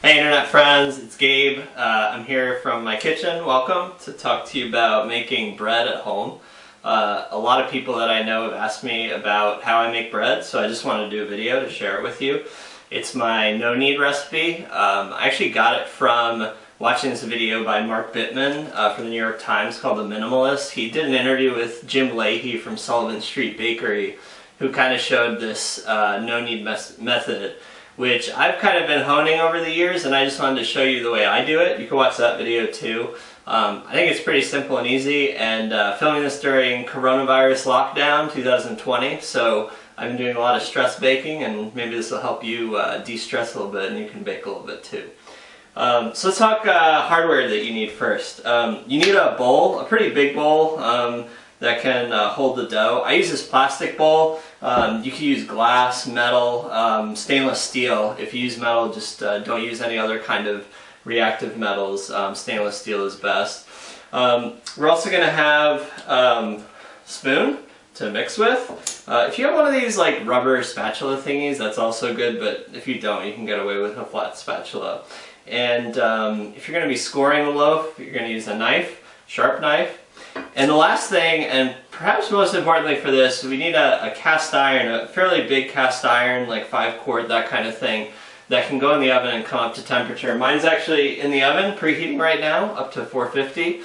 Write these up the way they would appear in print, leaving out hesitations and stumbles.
Hey internet friends, it's Gabe. I'm here from my kitchen. Welcome to talk to you about making bread at home. A lot of people that I know have asked me about how I make bread, so I just wanted to do a video to share it with you. It's my no-knead recipe. I actually got it from watching this video by Mark Bittman from the New York Times called The Minimalist. He did an interview with Jim Leahy from Sullivan Street Bakery, who kind of showed this no-knead method, which I've kind of been honing over the years, and I just wanted to show you the way I do it. You can watch that video too. I think it's pretty simple and easy, and filming this during coronavirus lockdown 2020, so I've been doing a lot of stress baking, and maybe this will help you de-stress a little bit and you can bake a little bit too. So let's talk hardware that you need first. You need a bowl, a pretty big bowl that can hold the dough. I use this plastic bowl. You can use glass, metal, stainless steel. If you use metal, just don't use any other kind of reactive metals. Stainless steel is best. We're also going to have a spoon to mix with. If you have one of these like rubber spatula thingies, that's also good, but if you don't, you can get away with a flat spatula. And if you're going to be scoring the loaf, you're going to use a knife, sharp knife. And the last thing, and perhaps most importantly for this, we need a cast iron, a fairly big cast iron, like 5-quart, that kind of thing, that can go in the oven and come up to temperature. Mine's actually in the oven, preheating right now, up to 450.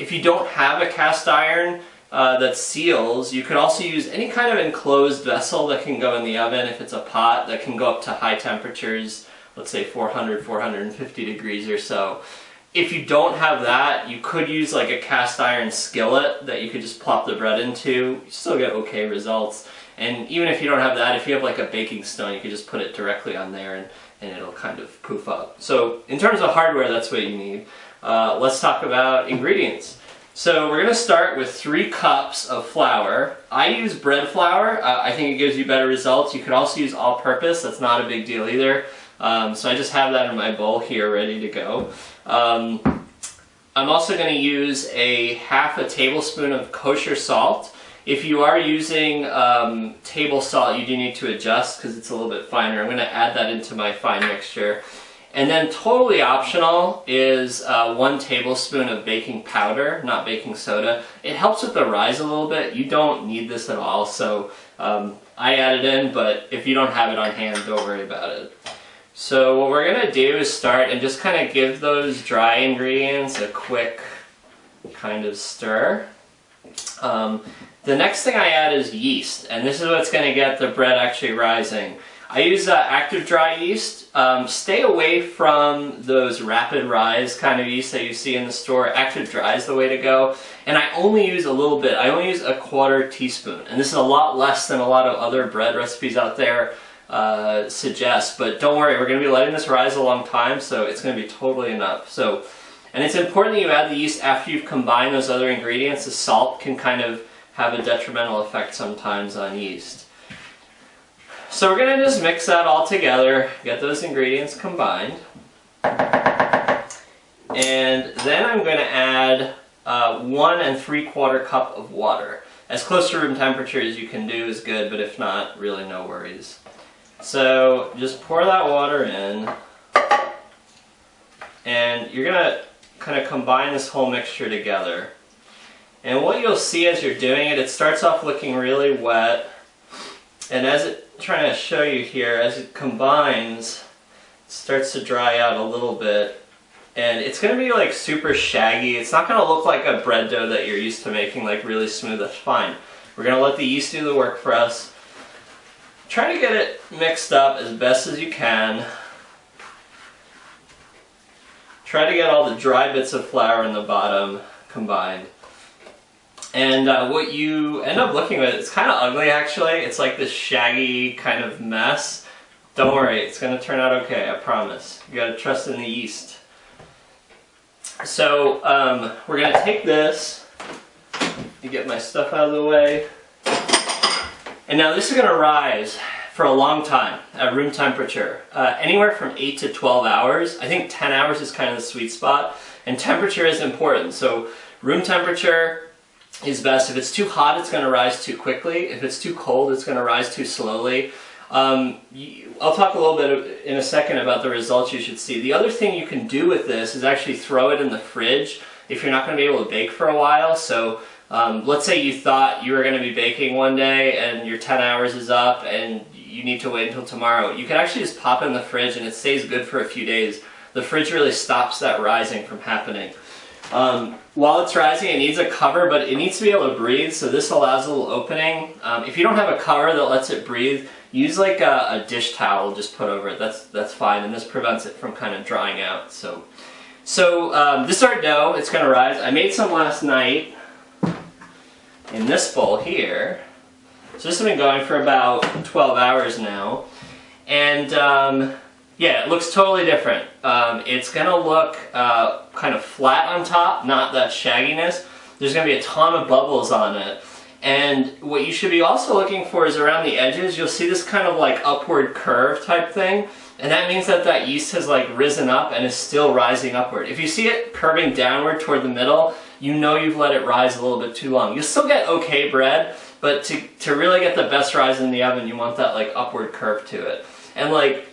If you don't have a cast iron that seals, you could also use any kind of enclosed vessel that can go in the oven. If it's a pot, that can go up to high temperatures, let's say 400, 450 degrees or so. If you don't have that, you could use like a cast iron skillet that you could just plop the bread into. You still get okay results. And even if you don't have that, if you have like a baking stone, you could just put it directly on there and it'll kind of poof up. So in terms of hardware, that's what you need. Let's talk about ingredients. So we're going to start with 3 cups of flour. I use bread flour. I think it gives you better results. You could also use all-purpose. That's not a big deal either. So I just have that in my bowl here ready to go. I'm also going to use half a tablespoon of kosher salt. If you are using table salt, you do need to adjust because it's a little bit finer. I'm going to add that into my fine mixture. And then totally optional is 1 tablespoon of baking powder, not baking soda. It helps with the rise a little bit. You don't need this at all, so I add it in, but if you don't have it on hand, don't worry about it. So what we're going to do is start and just kind of give those dry ingredients a quick kind of stir. The next thing I add is yeast, and this is what's going to get the bread actually rising. I use active dry yeast. Stay away from those rapid rise kind of yeast that you see in the store. Active dry is the way to go. And I only use a little bit. I only use a 1/4 teaspoon. And this is a lot less than a lot of other bread recipes out there suggest, but don't worry, we're going to be letting this rise a long time, so it's going to be totally enough. And it's important that you add the yeast after you've combined those other ingredients. The salt can kind of have a detrimental effect sometimes on yeast. So we're going to just mix that all together, get those ingredients combined, and then I'm going to add 1 3/4 cup of water. As close to room temperature as you can do is good, but if not, really no worries. So just pour that water in, and you're going to kind of combine this whole mixture together. And what you'll see as you're doing it, it starts off looking really wet, and as trying to show you here, as it combines, it starts to dry out a little bit, and it's going to be like super shaggy. It's not going to look like a bread dough that you're used to making, like really smooth. That's fine. We're going to let the yeast do the work for us. Try to get it mixed up as best as you can. Try to get all the dry bits of flour in the bottom combined. And what you end up looking with, it's kind of ugly actually. It's like this shaggy kind of mess. Don't worry, it's going to turn out okay, I promise. You got to trust in the yeast. So we're going to take this, and get my stuff out of the way. And now this is going to rise for a long time at room temperature, anywhere from 8 to 12 hours. I think 10 hours is kind of the sweet spot, and temperature is important. So room temperature is best. If it's too hot, it's going to rise too quickly. If it's too cold, it's going to rise too slowly. I'll talk a little bit in a second about the results you should see. The other thing you can do with this is actually throw it in the fridge if you're not going to be able to bake for a while. So let's say you thought you were going to be baking one day and your 10 hours is up and you need to wait until tomorrow. You can actually just pop it in the fridge and it stays good for a few days. The fridge really stops that rising from happening. While it's rising, it needs a cover, but it needs to be able to breathe, so this allows a little opening. If you don't have a cover that lets it breathe, use like a dish towel just put over it. That's fine, and this prevents it from kind of drying out. So this is our dough. It's going to rise. I made some last night in this bowl here. So this has been going for about 12 hours now, and yeah, it looks totally different. It's going to look kind of flat on top, not that shagginess. There's going to be a ton of bubbles on it. And what you should be also looking for is around the edges, you'll see this kind of like upward curve type thing. And that means that that yeast has like risen up and is still rising upward. If you see it curving downward toward the middle, you know you've let it rise a little bit too long. You'll still get okay bread, but to really get the best rise in the oven, you want that like upward curve to it. And like,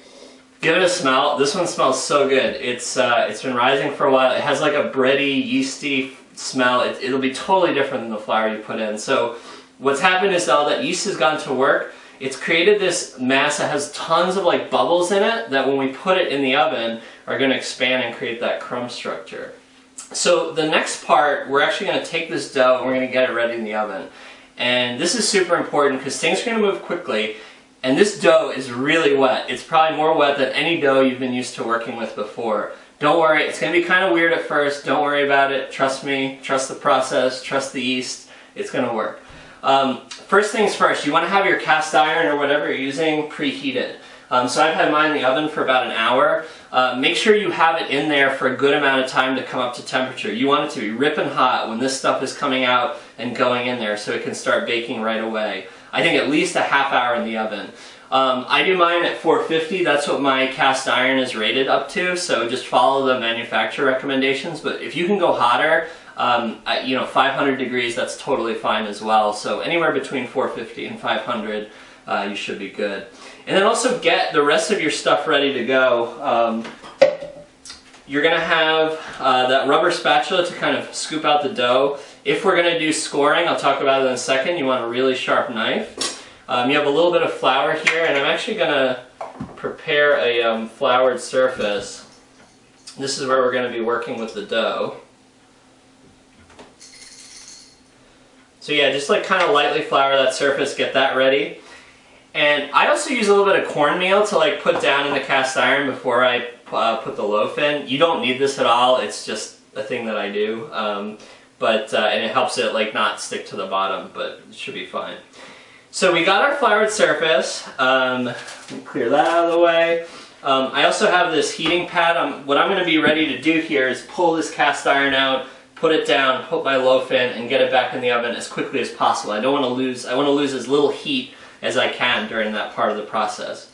give it a smell. This one smells so good. It's been rising for a while. It has like a bready, yeasty smell. It'll be totally different than the flour you put in. So what's happened is all that yeast has gone to work. It's created this mass that has tons of like bubbles in it that when we put it in the oven are going to expand and create that crumb structure. So the next part, we're actually going to take this dough and we're going to get it ready in the oven. And this is super important because things are going to move quickly. And this dough is really wet. It's probably more wet than any dough you've been used to working with before. Don't worry, it's going to be kind of weird at first. Don't worry about it. Trust me. Trust the process. Trust the yeast. It's going to work. First things first, you want to have your cast iron or whatever you're using preheated. So I've had mine in the oven for about an hour. Make sure you have it in there for a good amount of time to come up to temperature. You want it to be ripping hot when this stuff is coming out and going in there so it can start baking right away. I think at least a half hour in the oven. I do mine at 450. That's what my cast iron is rated up to, so just follow the manufacturer recommendations. But if you can go hotter, 500 degrees, that's totally fine as well. So anywhere between 450 and 500, you should be good. And then also get the rest of your stuff ready to go. You're going to have that rubber spatula to kind of scoop out the dough. If we're going to do scoring, I'll talk about it in a second, you want a really sharp knife. You have a little bit of flour here, and I'm actually going to prepare a floured surface. This is where we're going to be working with the dough. So yeah, just like kind of lightly flour that surface, get that ready. And I also use a little bit of cornmeal to like put down in the cast iron before I put the loaf in. You don't need this at all, it's just a thing that I do. And it helps it like not stick to the bottom, but it should be fine. So we got our floured surface. Let me clear that out of the way. I also have this heating pad. What I'm going to be ready to do here is pull this cast iron out, put it down, put my loaf in, and get it back in the oven as quickly as possible. I want to lose as little heat as I can during that part of the process.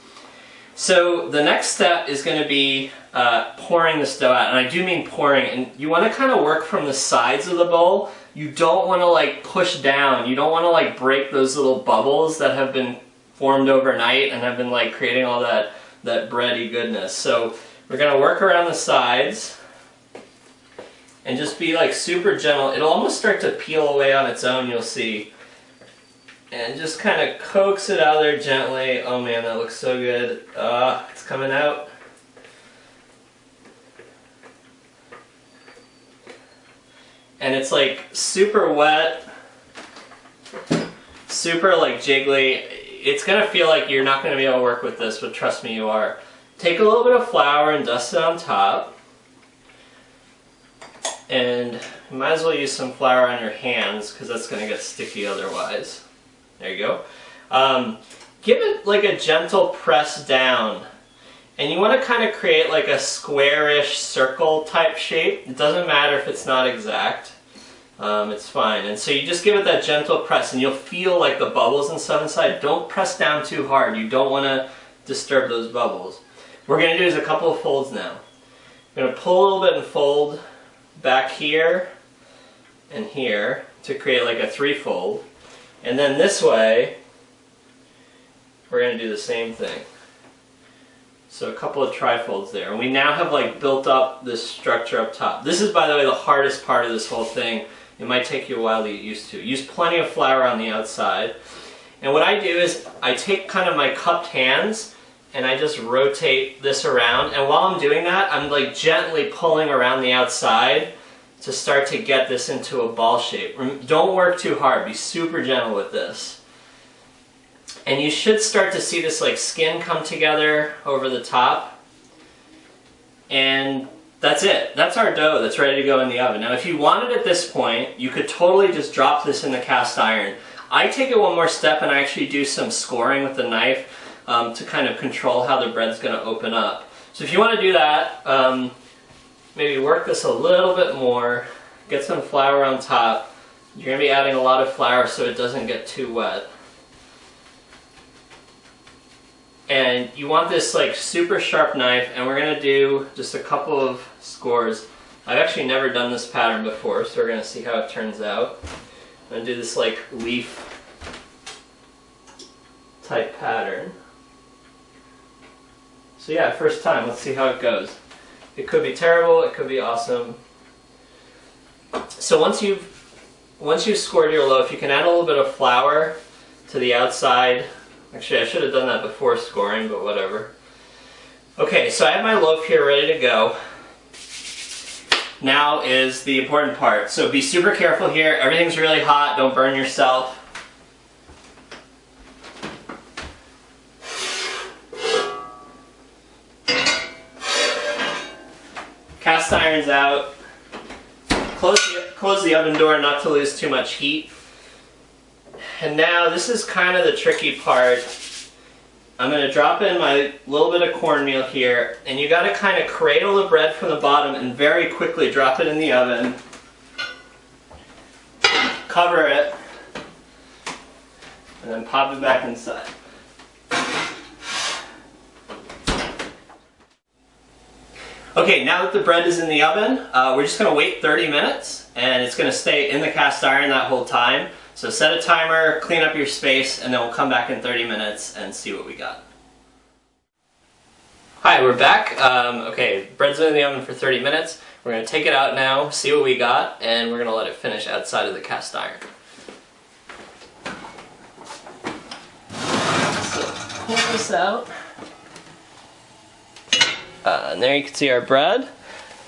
So the next step is going to be pouring this dough out, and I do mean pouring, and you want to kind of work from the sides of the bowl. You don't want to like push down. You don't want to like break those little bubbles that have been formed overnight and have been like creating all that bready goodness. So we're going to work around the sides and just be like super gentle. It'll almost start to peel away on its own, you'll see. And just kind of coax it out of there gently. Oh man, that looks so good. It's coming out. And it's like super wet, super like jiggly. It's gonna feel like you're not gonna be able to work with this, but trust me, you are. Take a little bit of flour and dust it on top. And you might as well use some flour on your hands because that's gonna get sticky otherwise. There you go. Give it like a gentle press down. And you want to kind of create like a squarish circle type shape. It doesn't matter if it's not exact. It's fine. And so you just give it that gentle press and you'll feel like the bubbles and stuff inside. Don't press down too hard. You don't want to disturb those bubbles. What we're going to do is a couple of folds now. I'm going to pull a little bit and fold back here and here to create like a three-fold. And then this way, we're going to do the same thing. So a couple of trifolds there. And we now have like built up this structure up top. This is, by the way, the hardest part of this whole thing. It might take you a while to get used to. Use plenty of flour on the outside. And what I do is I take kind of my cupped hands and I just rotate this around. And while I'm doing that, I'm like gently pulling around the outside to start to get this into a ball shape. Don't work too hard. Be super gentle with this. And you should start to see this like skin come together over the top. And that's it. That's our dough that's ready to go in the oven. Now if you wanted at this point, you could totally just drop this in the cast iron. I take it one more step and I actually do some scoring with the knife to kind of control how the bread's going to open up. So if you want to do that, maybe work this a little bit more, get some flour on top. You're going to be adding a lot of flour so it doesn't get too wet. And you want this like super sharp knife, and we're going to do just a couple of scores. I've actually never done this pattern before, so we're going to see how it turns out. I'm going to do this like leaf type pattern. So yeah, first time, let's see how it goes. It could be terrible, it could be awesome. So once you've scored your loaf, you can add a little bit of flour to the outside. Actually, I should have done that before scoring, but whatever. Okay, so I have my loaf here ready to go. Now is the important part. So be super careful here. Everything's really hot. Don't burn yourself. Cast iron's out. Close the oven door not to lose too much heat. And now this is kind of the tricky part. I'm going to drop in my little bit of cornmeal here, and you got to kind of cradle the bread from the bottom and very quickly drop it in the oven. Cover it, and then pop it back inside. Okay, now that the bread is in the oven, we're just going to wait 30 minutes, and it's going to stay in the cast iron that whole time. So set a timer, clean up your space, and then we'll come back in 30 minutes and see what we got. Hi, we're back. Okay, bread's been in the oven for 30 minutes. We're going to take it out now, see what we got, and we're going to let it finish outside of the cast iron. So, pull this out. And there you can see our bread,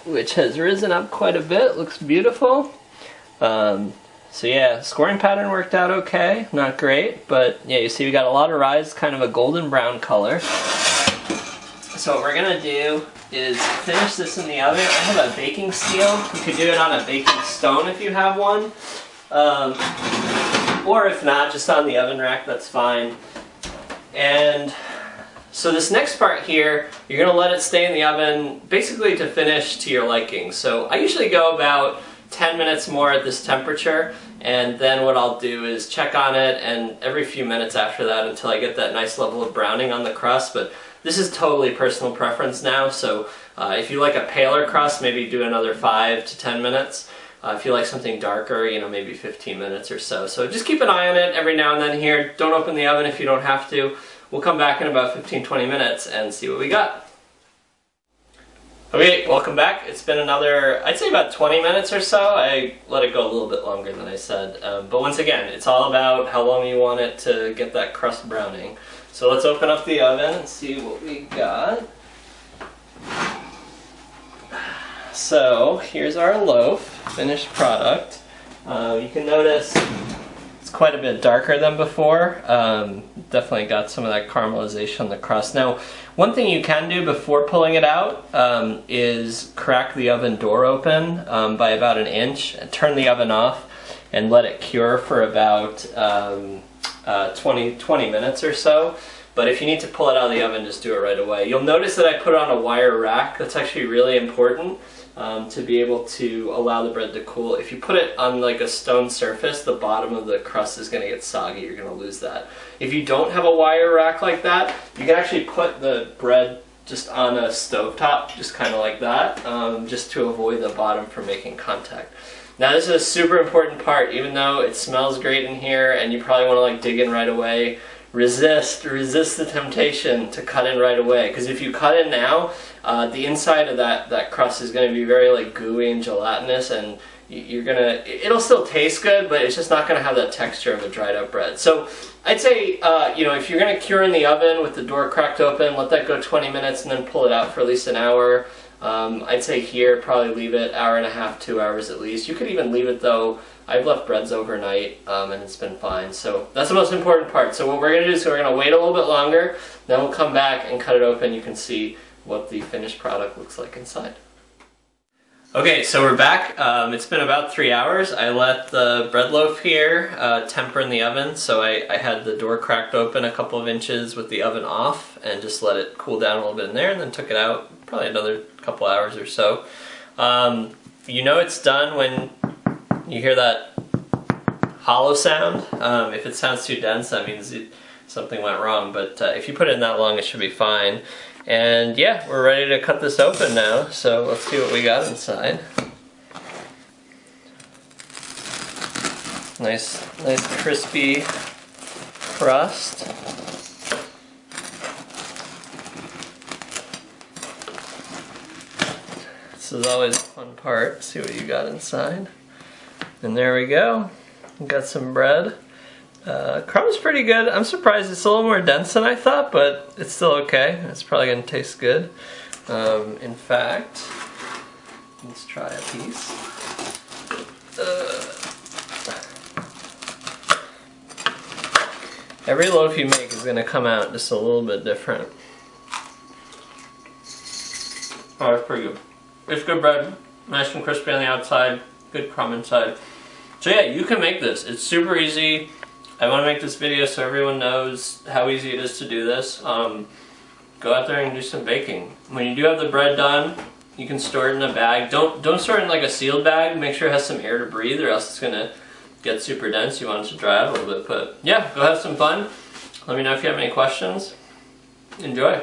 which has risen up quite a bit. Looks beautiful. So yeah, scoring pattern worked out okay. Not great, but yeah, you see we got a lot of rise, kind of a golden brown color. So what we're gonna do is finish this in the oven. I have a baking steel. You could do it on a baking stone if you have one. Or if not, just on the oven rack, that's fine. And so this next part here, you're gonna let it stay in the oven basically to finish to your liking. So I usually go about 10 minutes more at this temperature, and then what I'll do is check on it, and every few minutes after that until I get that nice level of browning on the crust. But this is totally personal preference now, so if you like a paler crust, maybe do another 5 to 10 minutes. If you like something darker, you know, maybe 15 minutes or so. So just keep an eye on it every now and then here. Don't open the oven if you don't have to. We'll come back in about 15-20 minutes and see what we got. Okay, welcome back. It's been another, I'd say about 20 minutes or so. I let it go a little bit longer than I said. But once again, it's all about how long you want it to get that crust browning. So let's open up the oven and see what we got. So here's our loaf, finished product. You can notice it's quite a bit darker than before. Definitely got some of that caramelization on the crust. Now, one thing you can do before pulling it out is crack the oven door open by about 1 inch, and turn the oven off and let it cure for about 20 minutes or so. But if you need to pull it out of the oven, just do it right away. You'll notice that I put it on a wire rack. That's actually really important to be able to allow the bread to cool. If you put it on like a stone surface, the bottom of the crust is going to get soggy. You're going to lose that. If you don't have a wire rack like that, you can actually put the bread just on a stovetop, just kind of like that, just to avoid the bottom from making contact. Now this is a super important part. Even though it smells great in here and you probably want to like dig in right away, resist the temptation to cut in right away, because if you cut in now, the inside of that crust is going to be very like gooey and gelatinous, and it'll still taste good, but it's just not going to have that texture of a dried out bread. So I'd say, if you're going to cure in the oven with the door cracked open, let that go 20 minutes and then pull it out for at least an hour. I'd say here, probably leave it hour and a half, 2 hours at least. You could even leave it though. I've left breads overnight and it's been fine. So that's the most important part. So what we're going to do is we're going to wait a little bit longer, then we'll come back and cut it open. You can see what the finished product looks like inside. Okay, so we're back. It's been about 3 hours. I let the bread loaf here temper in the oven, so I had the door cracked open a couple of inches with the oven off and just let it cool down a little bit in there, and then took it out probably another couple hours or so. You know it's done when you hear that hollow sound. If it sounds too dense, that means something went wrong, but if you put it in that long, it should be fine. And yeah, we're ready to cut this open now, so let's see what we got inside. Nice crispy crust. This is always a fun part, see what you got inside. And there we go, we got some bread. Crumb's pretty good. I'm surprised it's a little more dense than I thought, but it's still okay. It's probably going to taste good. In fact, let's try a piece. Every loaf you make is going to come out just a little bit different. Oh, it's pretty good. It's good bread, nice and crispy on the outside, good crumb inside. So yeah, you can make this. It's super easy. I want to make this video so everyone knows how easy it is to do this. Go out there and do some baking. When you do have the bread done, you can store it in a bag. Don't store it in like a sealed bag. Make sure it has some air to breathe, or else it's going to get super dense. You want it to dry out a little bit. But yeah, go have some fun. Let me know if you have any questions. Enjoy.